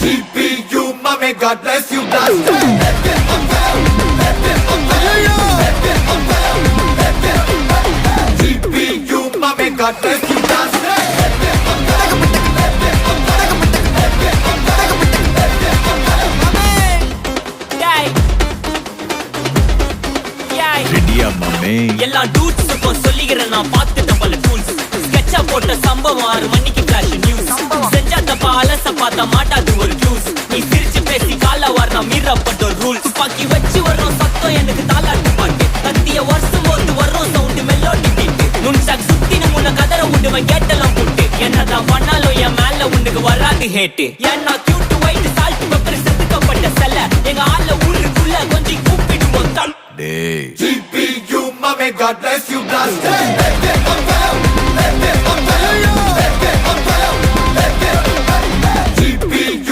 GPU, mommy, God bless you, blast GPU, mommy, God bless you, blast ரெடியா மாமே எல்லா டூட்ஸுக்கும் சொல்லிக்கிறேன் நான் பார்த்துட்ட பல டூல்ஸ் ஸ்கெட்சா போட்ட சம்பவம் 6 மணிக்கு ஃபிளாஷ் நியூஸ் செஞ்சா தப்பா அலச பார்த்தா மாட்டாது ஒரு ஜூஸ் நீ சிரிச்சு பேசி கால வரணும் மீறப்பட்ட ரூல் துப்பாக்கி வச்சு வர்றோம் சத்தம் எனக்கு தாளாட்டு பாட்டு கத்திய வருஷம் போது வர்றோம் சவுண்டு மெல்லோடி பீட்டு நுண்சாக் சுத்தின முன்ன கதற விடுவேன் கேட்டெல்லாம் போட்டு என்னதான் பண்ணாலும் என் மேல உனக்கு வராது ஹேட்டு ஏன்னா கியூட் ஒயிட் சால்ட் பெப்பர் செதுக்கப்பட்ட செல்ல எங்க ஆள ஊருக்குள்ள கொஞ்சம் கூப்பிடுவோம் தம் டேய் GPU, mommy, God bless you, blast